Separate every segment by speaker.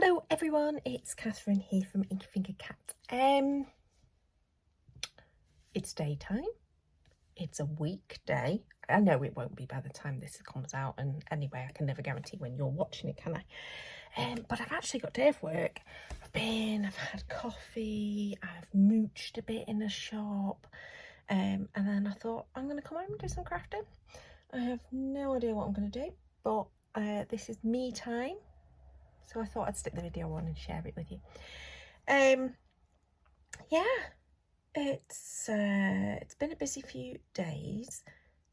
Speaker 1: Hello everyone, it's Catherine here from Inky Finger Cat. It's daytime. It's a weekday. I know it won't be by the time this comes out, and anyway, I can never guarantee when you're watching it, can I? But I've actually got a day of work. I've had coffee, I've mooched a bit in the shop, and then I thought I'm going to come home and do some crafting. I have no idea what I'm going to do, but this is me time. So I thought I'd stick the video on and share it with you. Yeah, it's been a busy few days,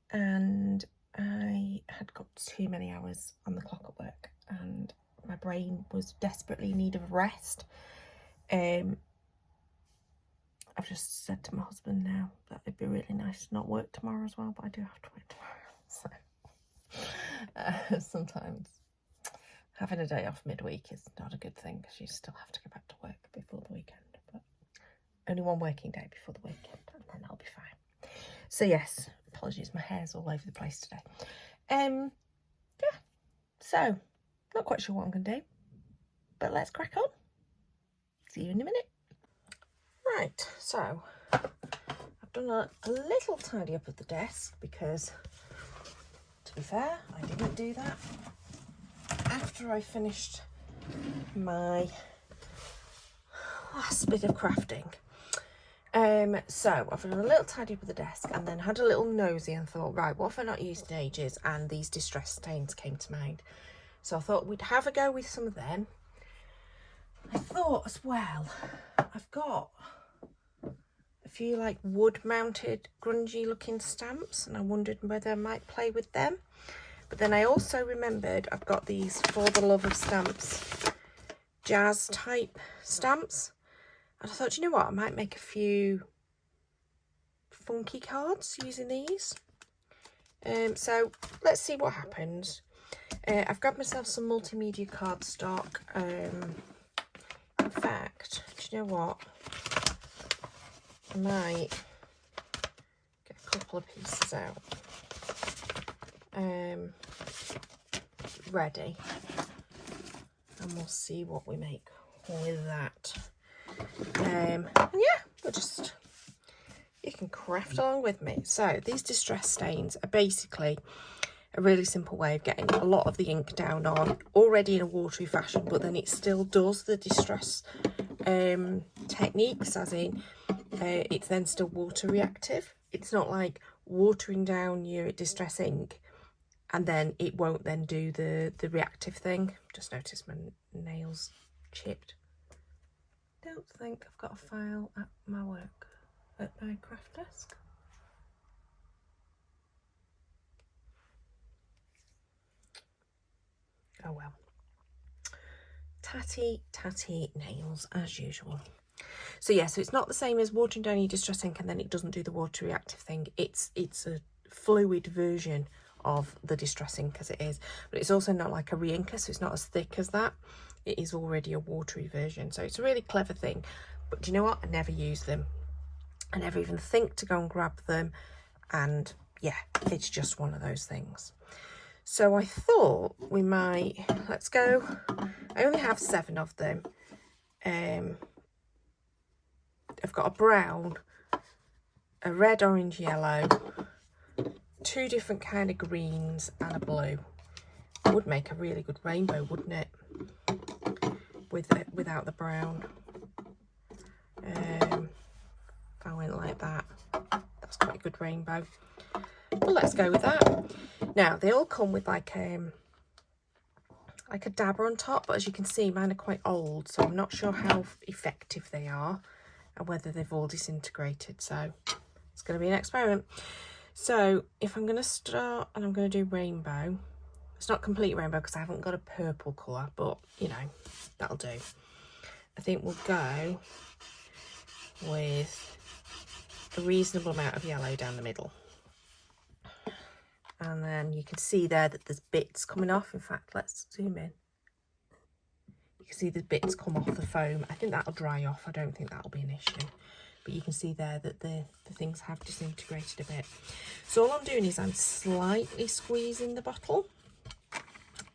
Speaker 1: and I had got too many hours on the clock at work, and my brain was desperately in need of rest. I've just said to my husband now that it'd be really nice to not work tomorrow as well, but I do have to work tomorrow. So sometimes having a day off midweek is not a good thing, because you still have to go back to work before the weekend. But only one working day before the weekend, and then I'll be fine. So yes, apologies, my hair's all over the place today. Yeah, so not quite sure what I'm going to do, but let's crack on. See you in a minute. Right, so I've done a little tidy up of the desk, because to be fair, I didn't do that after I finished my last bit of crafting. So I've done a little tidy up of the desk, and then had a little nosy and thought, right, what have I not used in ages? And these distress stains came to mind. So I thought we'd have a go with some of them. I thought as well, I've got a few like wood mounted grungy looking stamps, and I wondered whether I might play with them. But then I also remembered I've got these For the Love of Stamps jazz type stamps, and I thought, you know what, I might make a few funky cards using these. So let's see what happens. I've grabbed myself some multimedia cardstock. In fact, do you know what, I might get a couple of pieces out ready, and we'll see what we make with that. And yeah, you can craft along with me. So these distress stains are basically a really simple way of getting a lot of the ink down on already in a watery fashion, but then it still does the distress techniques, as in it's then still water reactive. It's not like watering down your distress ink and then it won't then do the reactive thing. Just noticed my nails chipped. Don't think I've got a file at my work, at my craft desk. Oh well. Tatty nails as usual. So yeah, so it's not the same as watering down your distress ink and then it doesn't do the water reactive thing. It's a fluid version of the distress ink as it is, but it's also not like a re-inker, so it's not as thick as that. It is already a watery version, so it's a really clever thing. But do you know what, I never use them. I never even think to go and grab them, and yeah, it's just one of those things. So I thought we might, let's go. I only have 7 of them. I've got a brown, a red, orange, yellow, 2 different kind of greens, and a blue. Would make a really good rainbow, wouldn't it? Without the brown. If I went like that, that's quite a good rainbow. Well, let's go with that. Now they all come with like a dabber on top, but as you can see, mine are quite old, so I'm not sure how effective they are and whether they've all disintegrated. So it's going to be an experiment. So if I'm going to start, and I'm going to do rainbow. It's not complete rainbow because I haven't got a purple colour, but you know, that'll do. I think we'll go with a reasonable amount of yellow down the middle. And then you can see there that there's bits coming off. In fact, let's zoom in. You can see the bits come off the foam. I think that'll dry off. I don't think that'll be an issue. But you can see there that the things have disintegrated a bit. So all I'm doing is I'm slightly squeezing the bottle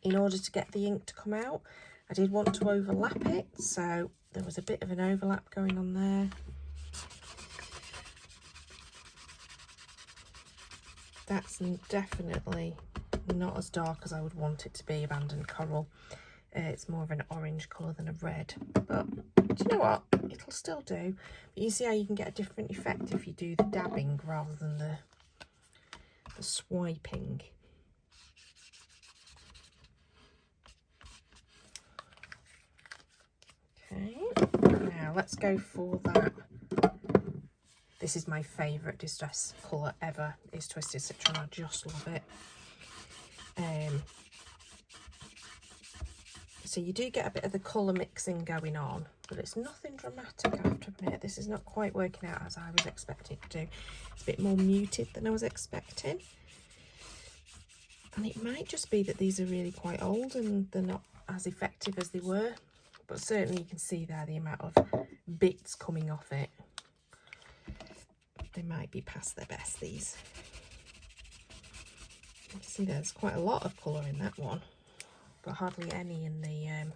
Speaker 1: in order to get the ink to come out. I did want to overlap it, so there was a bit of an overlap going on there. That's definitely not as dark as I would want it to be, abandoned coral. It's more of an orange colour than a red, but do you know what? It'll still do. But you see how you can get a different effect if you do the dabbing rather than the swiping. Okay, now let's go for that. This is my favourite distress colour ever, is Twisted Citron. I just love it. So you do get a bit of the colour mixing going on, but it's nothing dramatic, I have to admit. This is not quite working out as I was expecting it to do. It's a bit more muted than I was expecting. And it might just be that these are really quite old and they're not as effective as they were. But certainly you can see there the amount of bits coming off it. They might be past their best, these. You can see there's quite a lot of colour in that one, but hardly any in the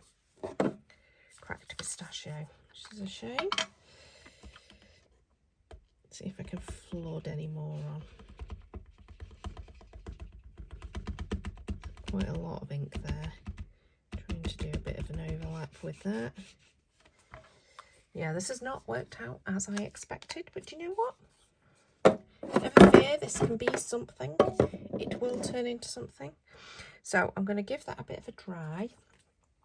Speaker 1: cracked pistachio, which is a shame. Let's see if I can flood any more on. Quite a lot of ink there. Trying to do a bit of an overlap with that. Yeah, this has not worked out as I expected, but do you know what? Never fear, this can be something. It will turn into something. So I'm going to give that a bit of a dry.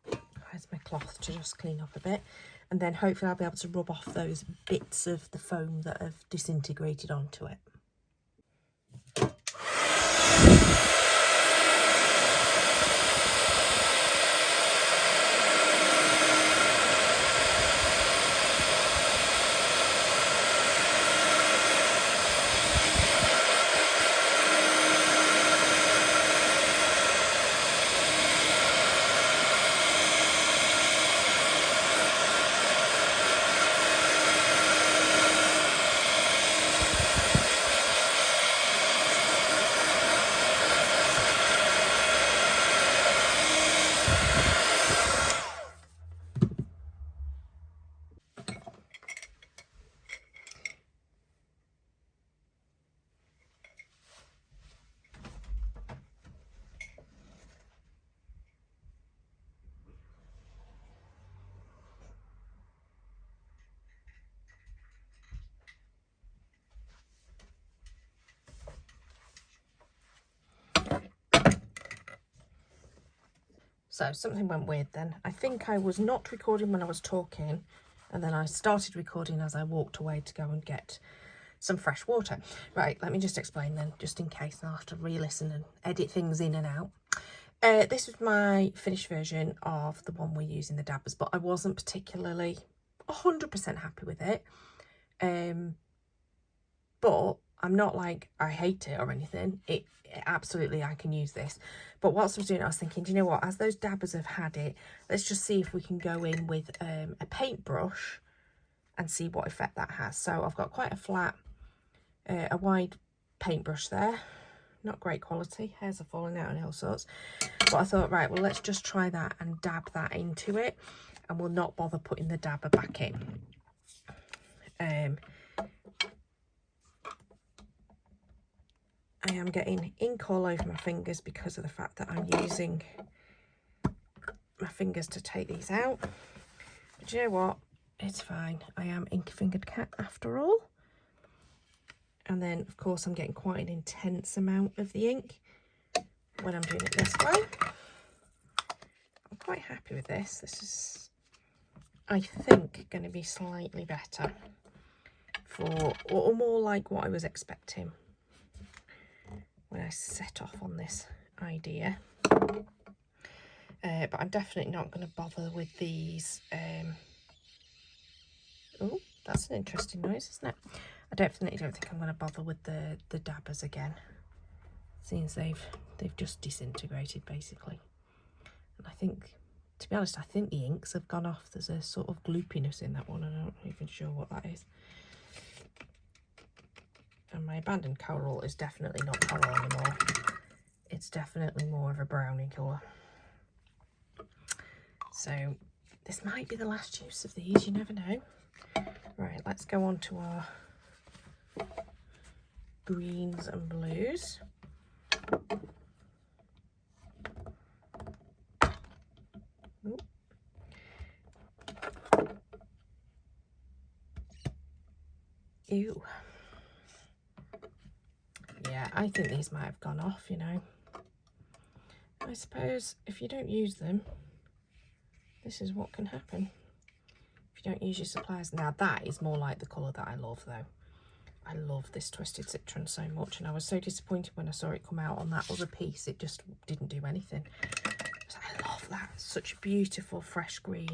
Speaker 1: Where's my cloth to just clean up a bit, and then hopefully I'll be able to rub off those bits of the foam that have disintegrated onto it. So something went weird then. I think I was not recording when I was talking, and then I started recording as I walked away to go and get some fresh water. Right, let me just explain then, just in case I'll have to re-listen and edit things in and out. This was my finished version of the one we're using, the dabbers, but I wasn't particularly 100% happy with it. But I'm not like I hate it or anything. It absolutely, I can use this. But whilst I was doing it, I was thinking, do you know what, as those dabbers have had it, let's just see if we can go in with a paintbrush and see what effect that has. So I've got quite a flat, a wide paintbrush there. Not great quality, hairs are falling out and all sorts. But I thought, right, well, let's just try that and dab that into it, and we'll not bother putting the dabber back in. I am getting ink all over my fingers because of the fact that I'm using my fingers to take these out. But you know what? It's fine. I am ink-fingered cat after all. And then, of course, I'm getting quite an intense amount of the ink when I'm doing it this way. I'm quite happy with this. This is, I think, going to be slightly better for, or more like what I was expecting when I set off on this idea. But I'm definitely not going to bother with these. Oh, that's an interesting noise, isn't it? I definitely don't think I'm going to bother with the dabbers again, since they've just disintegrated basically. And I think, to be honest, I think the inks have gone off. There's a sort of gloopiness in that one. I'm not even sure what that is. And my abandoned coral is definitely not coral anymore. It's definitely more of a browny colour. So this might be the last use of these, you never know. Right, let's go on to our greens and blues. Ooh. Ew. Yeah, I think these might have gone off, you know. I suppose if you don't use them, this is what can happen. If you don't use your supplies. Now that is more like the colour that I love though. I love this Twisted Citron so much, and I was so disappointed when I saw it come out on that other piece. It just didn't do anything. So I love that. Such a beautiful fresh green.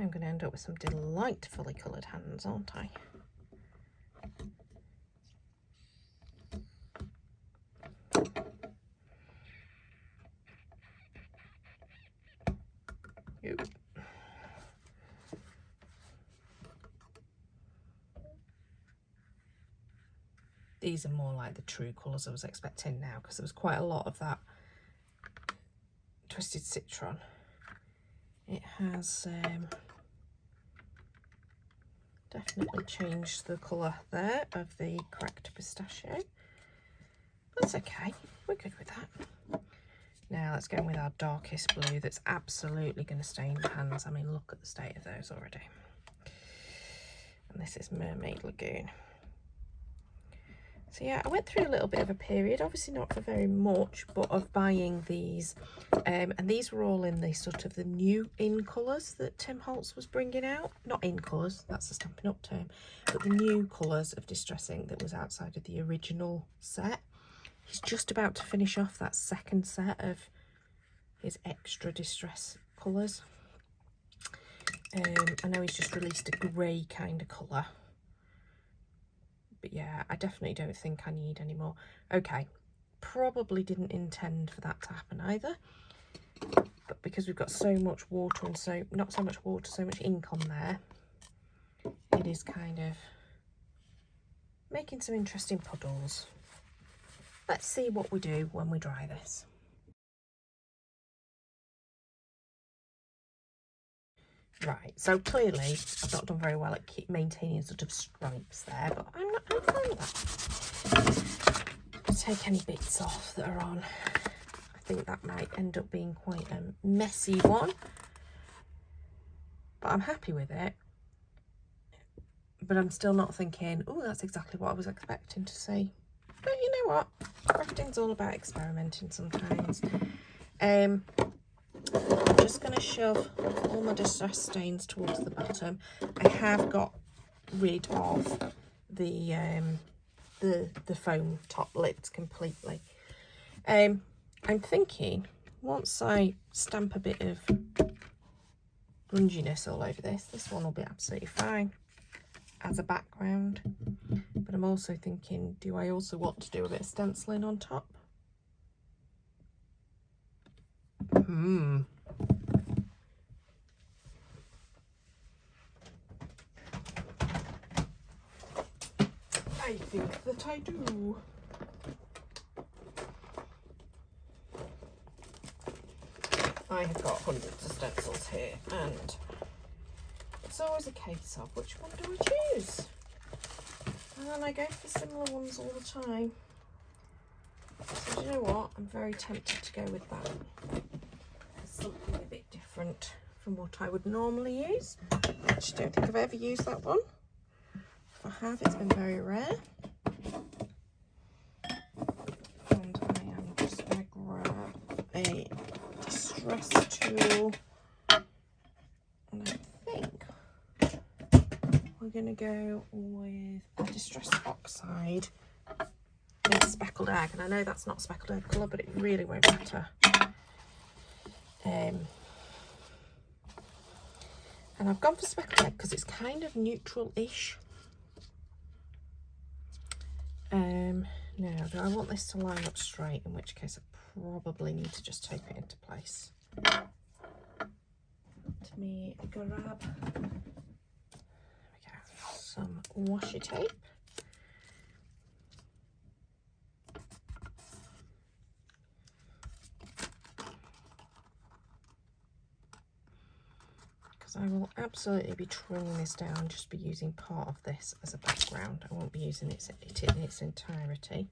Speaker 1: I'm going to end up with some delightfully coloured hands, aren't I? Oop. These are more like the true colours I was expecting now, because there was quite a lot of that Twisted Citron. It has definitely changed the colour there of the cracked pistachio. That's okay, we're good with that. Now let's go in with our darkest blue that's absolutely going to stain the hands. I mean, look at the state of those already. And this is Mermaid Lagoon. So yeah, I went through a little bit of a period, obviously not for very much, but of buying these. And these were all in the sort of the new in colours that Tim Holtz was bringing out. Not in colours, that's the Stampin' Up term, but the new colours of Distress Ink that was outside of the original set. He's just about to finish off that second set of his extra distress colours. I know he's just released a grey kind of colour. But yeah, I definitely don't think I need any more. Okay, probably didn't intend for that to happen either. But because we've got so much water and so, not so much water, so much ink on there, it is kind of making some interesting puddles. Let's see what we do when we dry this. Right, so clearly I've not done very well at maintaining sort of stripes there, but I'm fine with that. I'll take any bits off that are on. I think that might end up being quite a messy one, but I'm happy with it. But I'm still not thinking, oh, that's exactly what I was expecting to see. But you know what? Crafting's all about experimenting sometimes. I'm just going to shove all my distress stains towards the bottom. I have got rid of the foam top lids completely. I'm thinking once I stamp a bit of grunginess all over this one will be absolutely fine as a background. But I'm also thinking, do I also want to do a bit of stenciling on top? I think that I do. I have got hundreds of stencils here, and it's always a case of which one do I choose? And I go for similar ones all the time. So do you know what? I'm very tempted to go with that. It's something a bit different from what I would normally use. I actually don't think I've ever used that one. If I have, it's been very rare. And I am just going to grab a distress tool. And I think we're going to go with a Distress Oxide in Speckled Egg. And I know that's not Speckled Egg colour, but it really won't matter. And I've gone for Speckled Egg because it's kind of neutral-ish. Now, do I want this to line up straight? In which case I probably need to just tape it into place. Let me grab. There we go. washi tape. Because I will absolutely be trimming this down, just be using part of this as a background. I won't be using it in its entirety.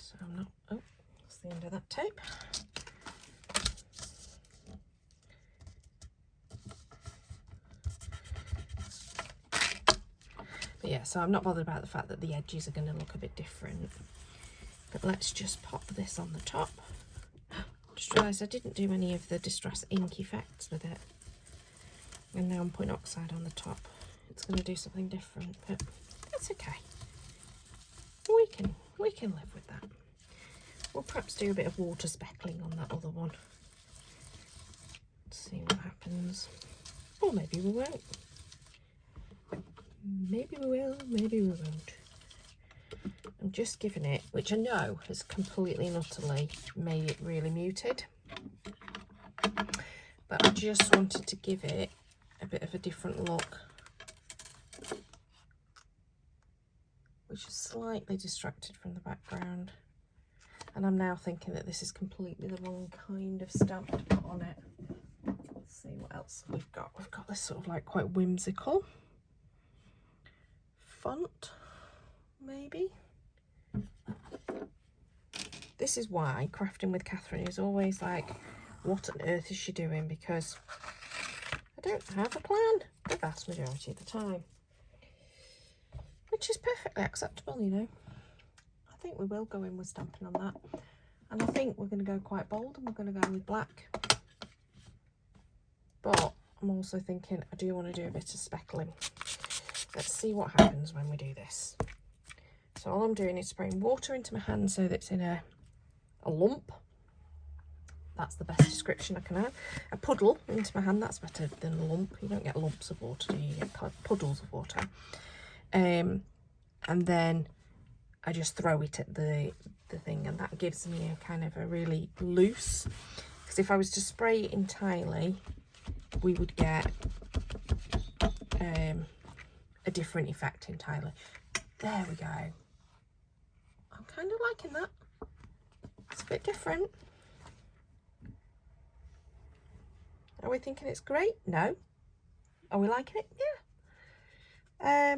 Speaker 1: So I'm not, oh, that's the end of that tape. But yeah, so I'm not bothered about the fact that the edges are going to look a bit different. But let's just pop this on the top. Just realised I didn't do any of the Distress ink effects with it. And now I'm putting oxide on the top. It's going to do something different, but that's okay. We can live with that. We'll perhaps do a bit of water speckling on that other one. See what happens. Or maybe we won't. Maybe we will, maybe we won't. I'm just giving it, which I know has completely and utterly made it really muted. But I just wanted to give it a bit of a different look. Which is slightly distracted from the background. And I'm now thinking that this is completely the wrong kind of stamp to put on it. Let's see what else we've got. We've got this sort of like quite whimsical font, maybe. This is why crafting with Catherine is always like, what on earth is she doing? Because I don't have a plan the vast majority of the time. Which is perfectly acceptable, you know. I think we will go in with stamping on that. And I think we're going to go quite bold and we're going to go with black. But I'm also thinking I do want to do a bit of speckling. Let's see what happens when we do this. So all I'm doing is spraying water into my hand so that it's in a lump. That's the best description I can have. A puddle into my hand, that's better than a lump. You don't get lumps of water, do you? You get puddles of water. And then I just throw it at the thing, and that gives me a kind of a really loose, because if I was to spray it entirely, we would get a different effect entirely. There we go. I'm kind of liking that. It's a bit different. Are we thinking it's great? No. Are we liking it? Yeah.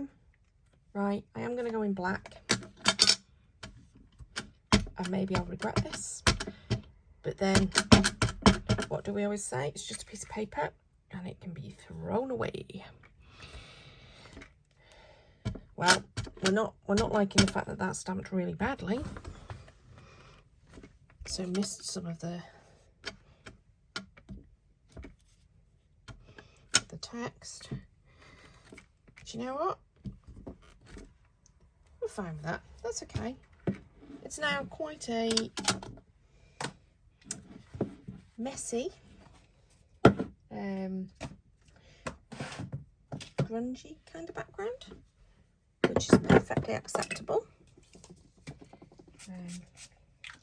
Speaker 1: Right, I am going to go in black. And maybe I'll regret this. But then, what do we always say? It's just a piece of paper and it can be thrown away. Well, we're not liking the fact that that's stamped really badly. So missed some of the text. Do you know what? We're fine with that. That's okay. It's now quite a messy, grungy kind of background, which is perfectly acceptable.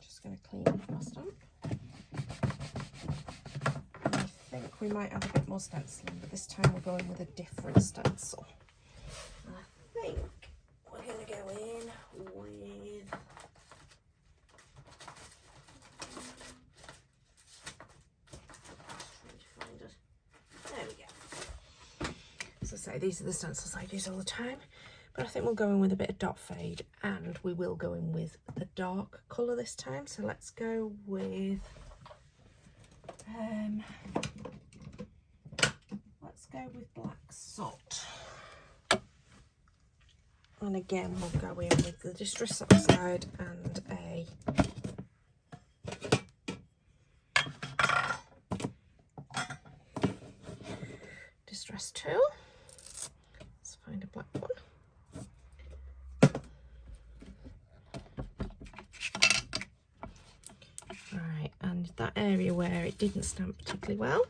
Speaker 1: Just going to clean up my stamp. I think we might have a bit more stenciling, but this time we're going with a different stencil. And I think we're going to go in with there we go. As I say, these are the stencils I use all the time, but I think we'll go in with a bit of dot fade, and we will go in with the dark colour this time. So let's go with black salt. And again, we'll go in with the Distress Oxide and a Distress tool. Let's find a black one. Right, and that area where it didn't stamp particularly well,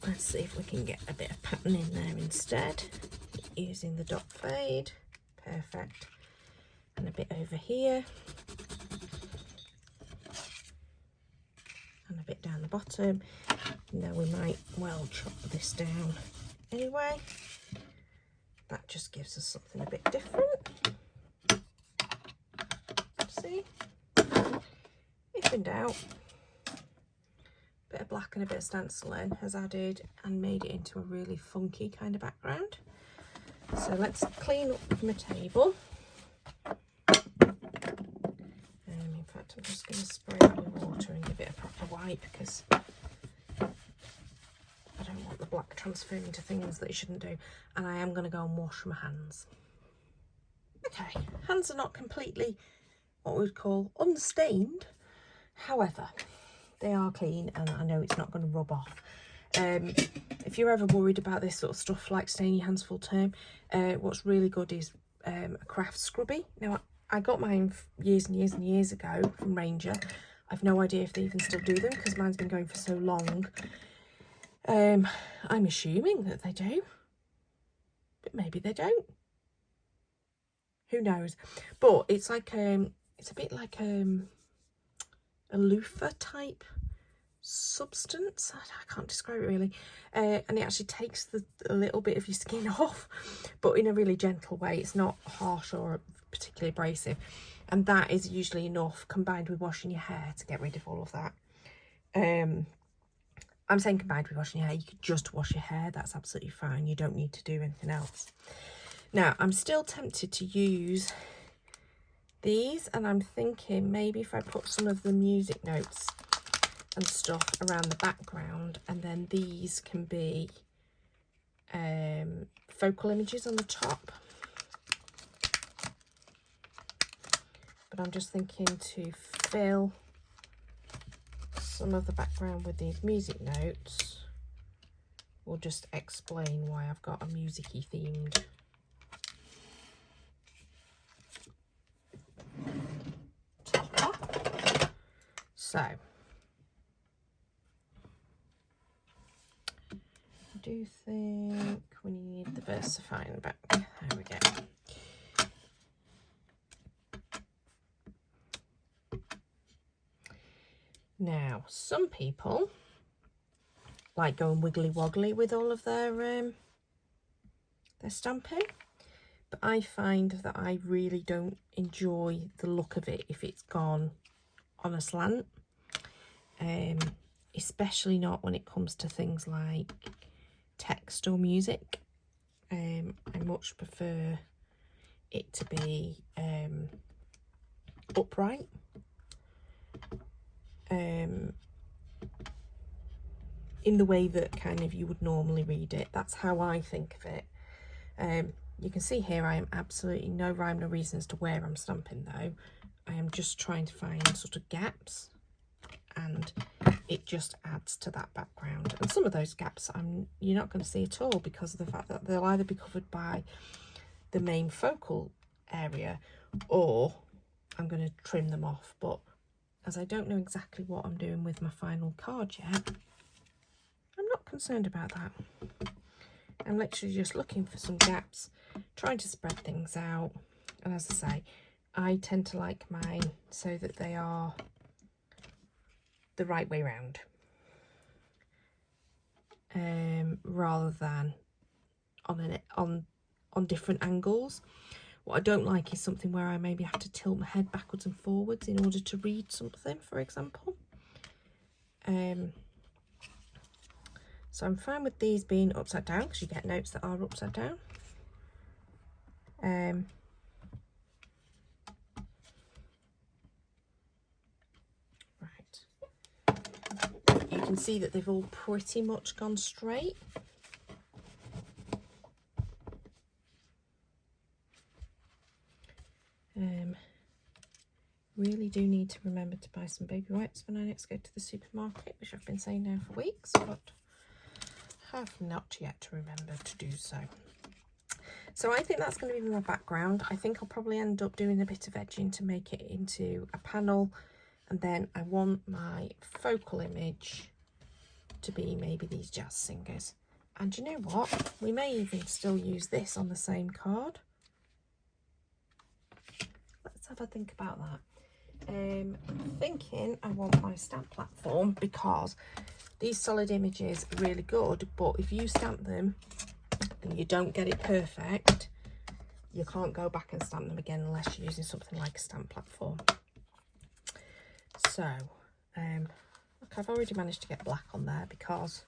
Speaker 1: let's see if we can get a bit of pattern in there instead, using the dot fade. Perfect. And a bit over here. And a bit down the bottom. Now we might well chop this down anyway. That just gives us something a bit different. See? If in doubt, a bit of black and a bit of stenciling has added and made it into a really funky kind of background. So let's clean up my table. In fact, I'm just going to spray it with water and give it a proper wipe, because I don't want the black transferring to things that it shouldn't do. And I am going to go and wash my hands. Okay, hands are not completely what we'd call unstained. However, they are clean and I know it's not going to rub off. If you're ever worried about this sort of stuff, like staining your hands full term, what's really good is a craft scrubby. Now, I got mine years and years and years ago from Ranger. I've no idea if they even still do them because mine's been going for so long. I'm assuming that they do, but maybe they don't. Who knows? But it's like it's a bit like a loofah type substance. I can't describe it really, and it actually takes a little bit of your skin off, but in a really gentle way. It's not harsh or particularly abrasive, and that is usually enough, combined with washing your hair, to get rid of all of that. I'm saying combined with washing your hair. You could just wash your hair, that's absolutely fine. You don't need to do anything else. Now, I'm still tempted to use these, and I'm thinking maybe if I put some of the music notes and stuff around the background, and then these can be focal images on the top. But I'm just thinking to fill some of the background with these music notes. We'll just explain why I've got a music-y themed topper. So I do think we need the versifying back. There we go. Now, some people like going wiggly woggly with all of their stamping, but I find that I really don't enjoy the look of it if it's gone on a slant, especially not when it comes to things like text or music. I much prefer it to be upright. In the way that kind of you would normally read it. That's how I think of it. You can see here I am absolutely no rhyme, no reason as to where I'm stamping though. I am just trying to find sort of gaps, and it just adds to that background. And some of those gaps you're not going to see at all because of the fact that they'll either be covered by the main focal area, or I'm going to trim them off. But as I don't know exactly what I'm doing with my final card yet, I'm not concerned about that. I'm literally just looking for some gaps, trying to spread things out. And as I say, I tend to like mine so that they are the right way round, rather than on different angles. What I don't like is something where I maybe have to tilt my head backwards and forwards in order to read something, for example. So I'm fine with these being upside down, because you get notes that are upside down. Right. You can see that they've all pretty much gone straight. Really do need to remember to buy some baby wipes when I next go to the supermarket, which I've been saying now for weeks, but have not yet remembered to do so. So I think that's going to be my background. I think I'll probably end up doing a bit of edging to make it into a panel, and then I want my focal image to be maybe these jazz singers. And you know what? We may even still use this on the same card. Let's have a think about that. I'm thinking I want my stamp platform, because these solid images are really good, but if you stamp them and you don't get it perfect, you can't go back and stamp them again unless you're using something like a stamp platform. So, look, I've already managed to get black on there because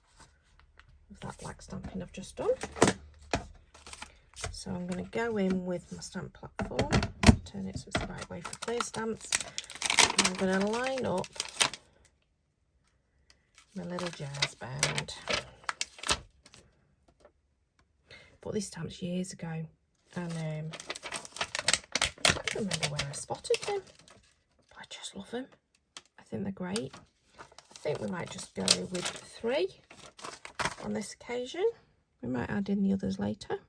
Speaker 1: of that black stamping I've just done. So I'm going to go in with my stamp platform, turn it so it's the right way for clear stamps. And I'm going to line up my little jazz band. Bought these stamps years ago, and I don't remember where I spotted them, but I just love them. I think they're great. I think we might just go with 3 on this occasion. We might add in the others later,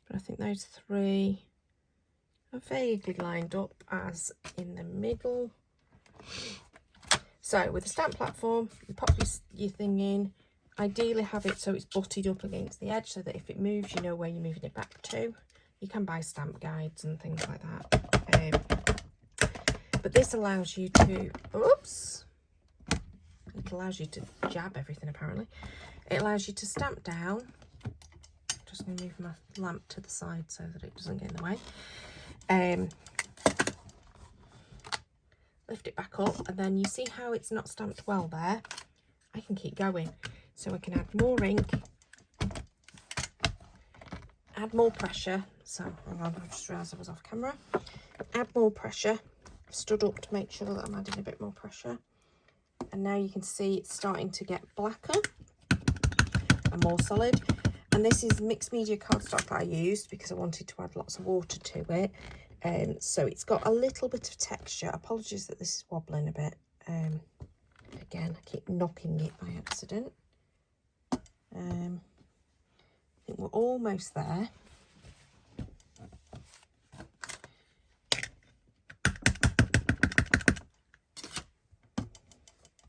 Speaker 1: but I think those 3 are vaguely lined up as in the middle. So with the stamp platform, you pop your thing in. Ideally have it so it's butted up against the edge so that if it moves, you know where you're moving it back to. You can buy stamp guides and things like that. But this allows you to, oops, it allows you to jab everything apparently. It allows you to stamp down. Just going to move my lamp to the side so that it doesn't get in the way. Lift it back up, and then you see how it's not stamped well there. I can keep going. So I can add more ink, add more pressure. So hang on, I just realised I was off camera. Add more pressure. I've stood up to make sure that I'm adding a bit more pressure. And now you can see it's starting to get blacker and more solid. And this is mixed media cardstock that I used because I wanted to add lots of water to it. So it's got a little bit of texture. Apologies that this is wobbling a bit. Again, I keep knocking it by accident. I think we're almost there.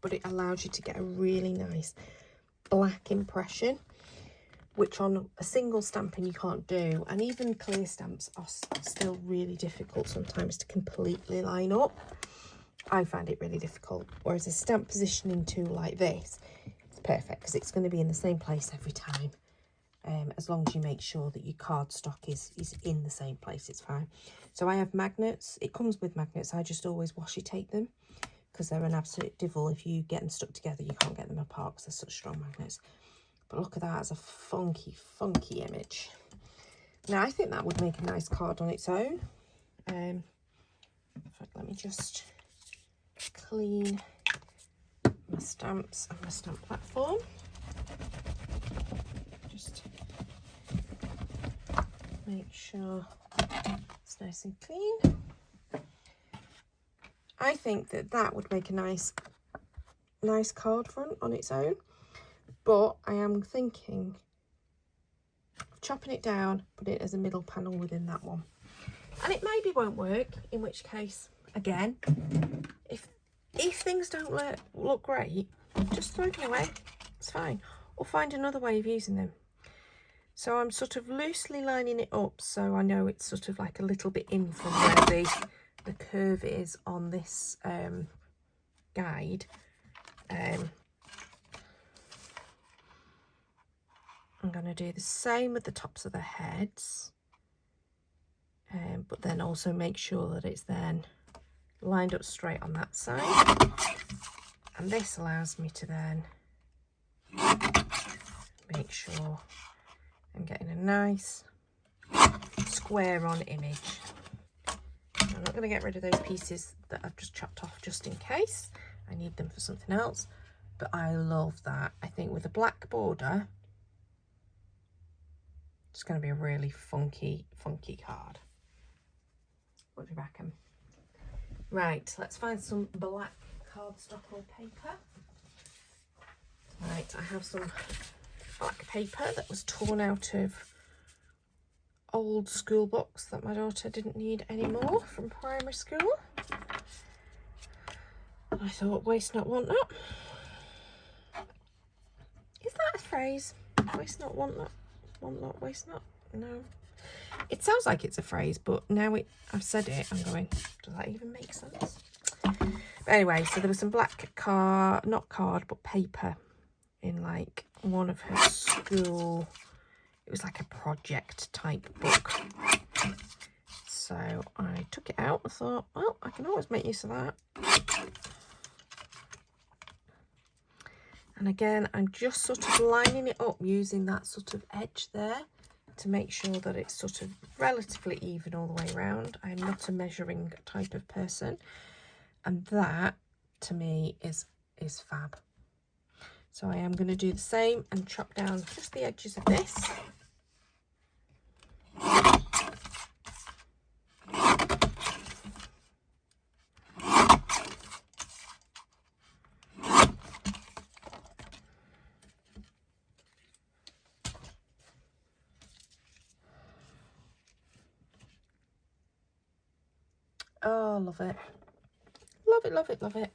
Speaker 1: But it allows you to get a really nice black impression, which on a single stamping you can't do. And even clear stamps are still really difficult sometimes to completely line up. I find it really difficult. Whereas a stamp positioning tool like this, it's perfect because it's going to be in the same place every time. As long as you make sure that your cardstock is in the same place, it's fine. So I have magnets. It comes with magnets. I just always washi tape them because they're an absolute devil. If you get them stuck together, you can't get them apart because they're such strong magnets. But look at that as a funky, funky image. Now, I think that would make a nice card on its own. In fact, let me just clean my stamps and my stamp platform. Just make sure it's nice and clean. I think that that would make a nice card front on its own, but I am thinking of chopping it down, putting it as a middle panel within that one. And it maybe won't work, in which case, again, if things don't look great, just throw them away. It's fine. Or find another way of using them. So I'm sort of loosely lining it up so I know it's sort of like a little bit in from where the curve is on this guide. I'm going to do the same with the tops of the heads, but then also make sure that it's then lined up straight on that side. And this allows me to then make sure I'm getting a nice square on image. I'm not going to get rid of those pieces that I've just chopped off just in case I need them for something else, but I love that. I think with a black border, it's going to be a really funky card. What do you reckon? Right, let's find some black cardstock or paper. Right, I have some black paper that was torn out of old school books that my daughter didn't need anymore from primary school. I thought, waste not, want not. Is that a phrase? Waste not, want not. Want not, waste not. No. It sounds like it's a phrase, but now I've said it, I'm going, does that even make sense? But anyway, so there was some black not card, but paper in like one of her school it was like a project type book. So I took it out and thought, well, I can always make use of that. And again, I'm just sort of lining it up using that sort of edge there to make sure that it's sort of relatively even all the way around. I'm not a measuring type of person, and that to me is fab. So I am going to do the same and chop down just the edges of this. Oh, love it. Love it, love it, love it.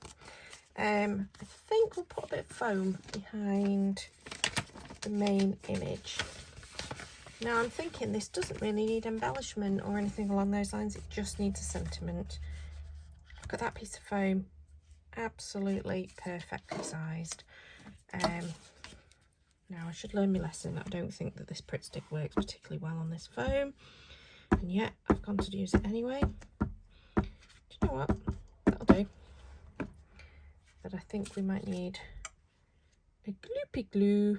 Speaker 1: I think we'll put a bit of foam behind the main image. Now I'm thinking this doesn't really need embellishment or anything along those lines. It just needs a sentiment. Look at that piece of foam. Absolutely perfectly sized. Now I should learn my lesson. I don't think that this Pritt stick works particularly well on this foam. And yet I've gone to use it anyway. Do you know what? That'll do. But I think we might need a gloopy glue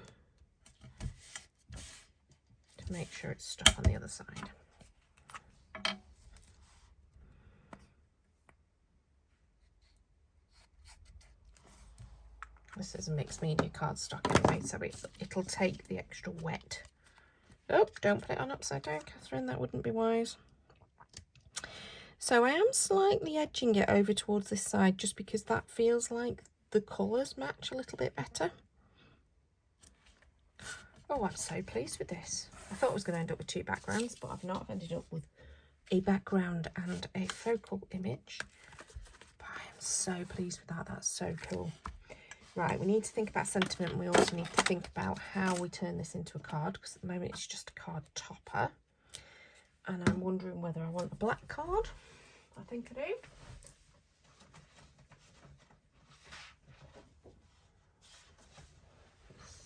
Speaker 1: to make sure it's stuck on the other side. This is a mixed media cardstock anyway, so it'll take the extra wet. Oh, don't put it on upside down, Catherine, that wouldn't be wise. So I am slightly edging it over towards this side just because that feels like the colours match a little bit better. Oh, I'm so pleased with this. I thought I was going to end up with two backgrounds, but I've not. I've ended up with a background and a focal image. But I am so pleased with that. That's so cool. Right, we need to think about sentiment, and we also need to think about how we turn this into a card, because at the moment it's just a card topper. And I'm wondering whether I want a black card. I think I do.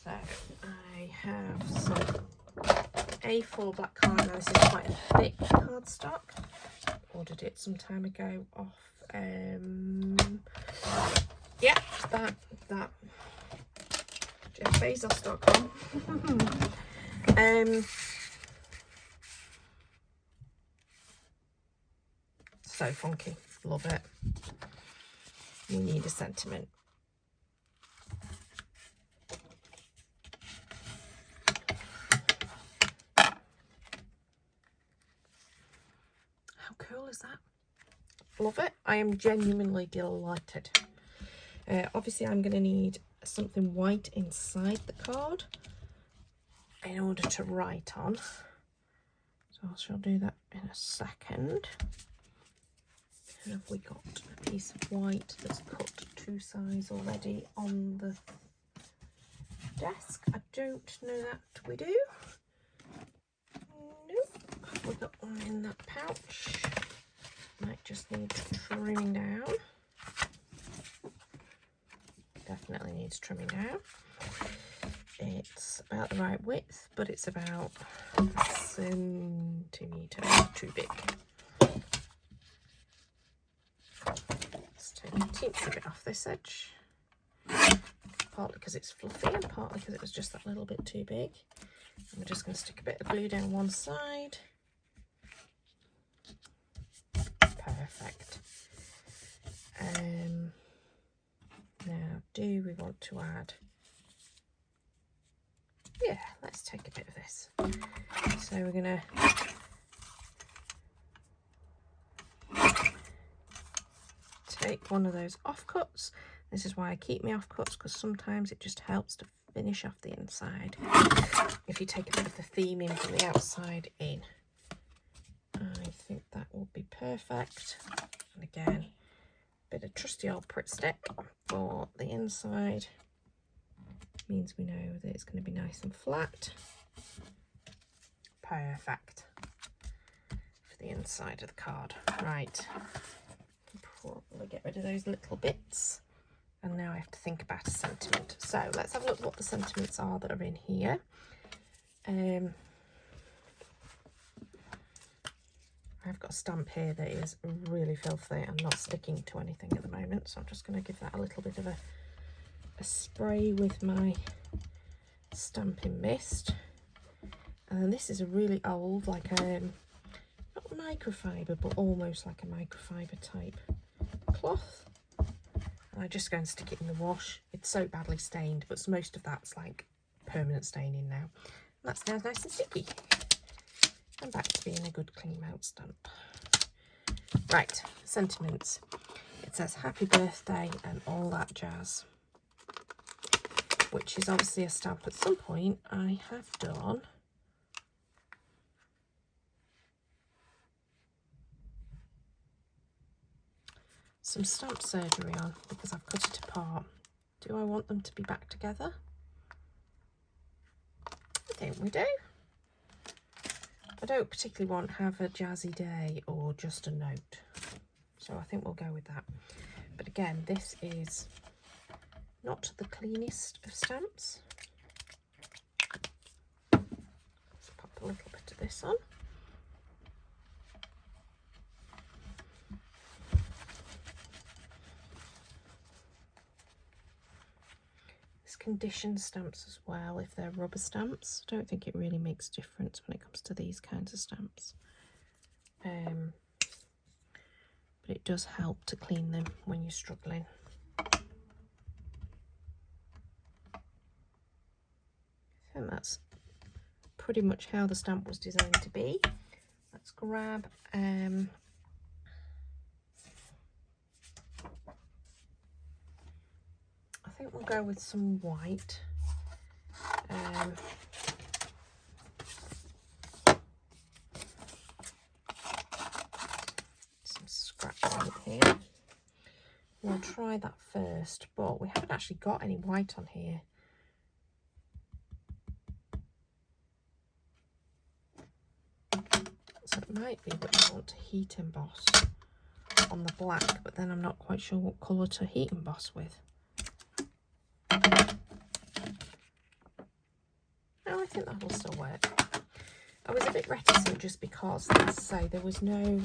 Speaker 1: So I have some A4 black card. Now this is quite a thick cardstock. Ordered it some time ago off yeah, that JeffBezos.com. So funky, love it. You need a sentiment. How cool is that? Love it. I am genuinely delighted. Obviously I'm going to need something white inside the card in order to write on. So I shall do that in a second. Have we got a piece of white that's cut to size already on the desk? I don't know that we do. Nope. Have we got one in that pouch? Might just need trimming down. Definitely needs trimming down. It's about the right width, but it's about a centimetre too big. Let's take a teensy bit off this edge. Partly because it's fluffy and partly because it was just that little bit too big. And we're just going to stick a bit of glue down one side. Perfect. Now, do we want to add? Yeah, let's take a bit of this. So we're going to take one of those offcuts. This is why I keep my offcuts, because sometimes it just helps to finish off the inside. If you take a bit of the theming from the outside in, I think that will be perfect. And again, a bit of trusty old Pritt stick for the inside. Means we know that it's going to be nice and flat. Perfect for the inside of the card. Right, probably get rid of those little bits. And now I have to think about a sentiment. So let's have a look what the sentiments are that are in here. I've got a stamp here that is really filthy and not sticking to anything at the moment, so I'm just going to give that a little bit of a spray with my stamping mist. And then this is a really old, like not microfiber, but almost like a microfiber type cloth. And I just go and stick it in the wash. It's so badly stained, but most of that's like permanent staining now. And that's now nice and sticky. And back to being a good clean melt stamp. Right, sentiments. It says happy birthday and all that jazz, which is obviously a stamp at some point I have done. Some stamp surgery on because I've cut it apart. Do I want them to be back together? I think we do. I don't particularly want have a jazzy day or just a note, so I think we'll go with that. But again, this is not the cleanest of stamps. Let's pop a little bit of this on. Condition stamps as well if they're rubber stamps. I don't think it really makes a difference when it comes to these kinds of stamps, but it does help to clean them when you're struggling. I think that's pretty much how the stamp was designed to be. Let's grab I think we'll go with some white. Some scratch paint here. We'll try that first, but we haven't actually got any white on here. So it might be that we want to heat emboss on the black, but then I'm not quite sure what colour to heat emboss with. No, I think that will still work. I was a bit reticent just because, as I say, there was no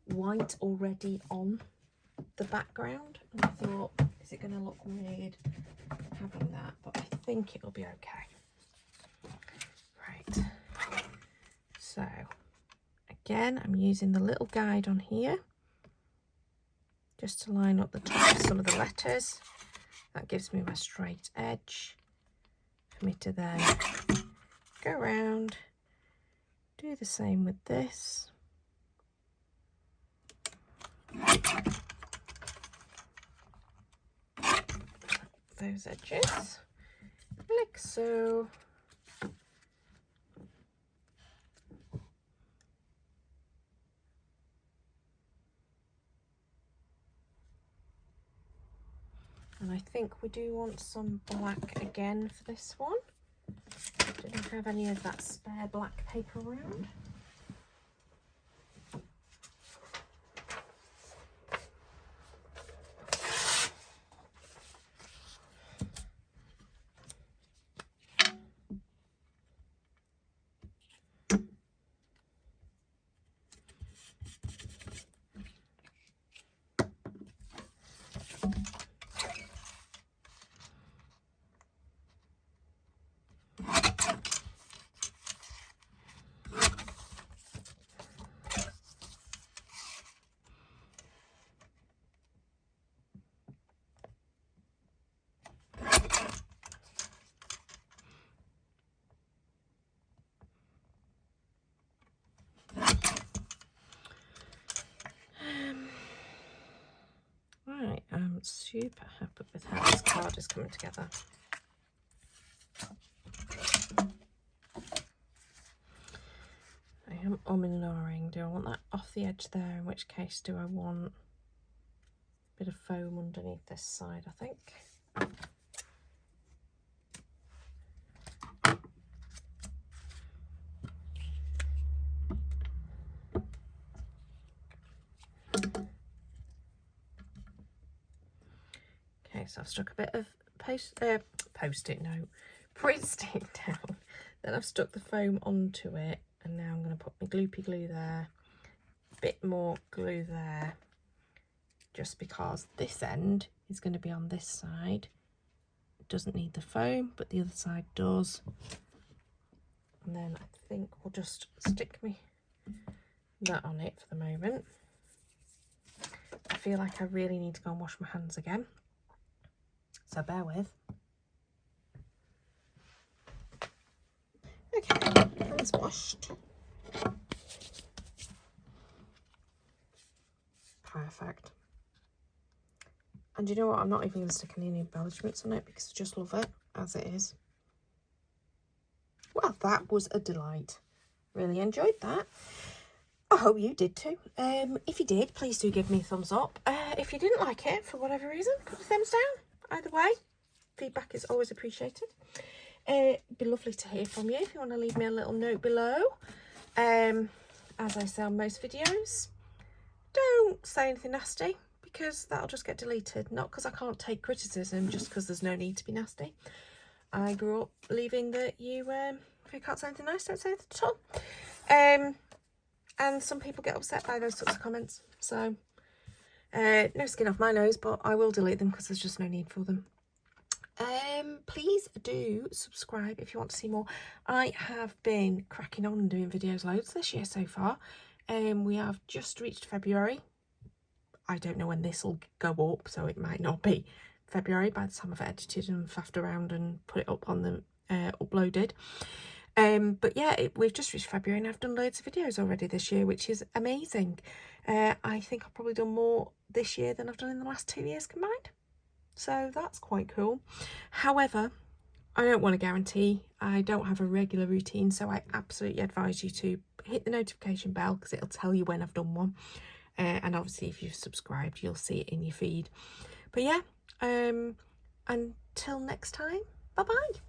Speaker 1: white already on the background. And I thought, is it going to look weird having that? But I think it'll be okay. Right. So, again, I'm using the little guide on here just to line up the top of some of the letters. That gives me my straight edge for me to then go around, do the same with this. Those edges, like so. And I think we do want some black again for this one. Didn't have any of that spare black paper around. Right, I'm super happy with how this card is coming together. I am umming and ahhing. Do I want that off the edge there? In which case, do I want a bit of foam underneath this side, I think. Okay, so I've stuck a bit of post-it note, print stick down Then I've stuck the foam onto it, and now I'm going to put my gloopy glue there, a bit more glue there, just because this end is going to be on this side. It doesn't need the foam, but the other side does. And then I think we'll just stick that on it for the moment. I feel like I really need to go and wash my hands again, so bear with. Okay, hands washed. Perfect. And you know what? I'm not even going to stick any embellishments on it because I just love it as it is. Well, that was a delight. Really enjoyed that. I hope you did too. If you did, please do give me a thumbs up. If you didn't like it for whatever reason, put a thumbs down. Either way, feedback is always appreciated. It'd be lovely to hear from you if you want to leave me a little note below. As I say on most videos, don't say anything nasty because that'll just get deleted. Not because I can't take criticism, just because there's no need to be nasty. I grew up believing that if you can't say anything nice, don't say anything at all. And some people get upset by those sorts of comments. So, no skin off my nose, but I will delete them because there's just no need for them. Please do subscribe if you want to see more. I have been cracking on and doing videos loads this year so far. We have just reached February. I don't know when this will go up, so it might not be February by the time I've edited and faffed around and put it up on the uploaded. But yeah, we've just reached February and I've done loads of videos already this year, which is amazing. I think I've probably done more this year than I've done in the last 2 years combined. So that's quite cool. However, I don't want to guarantee. I don't have a regular routine, so I absolutely advise you to hit the notification bell because it'll tell you when I've done one. And obviously if you've subscribed, you'll see it in your feed. But yeah, until next time, bye bye.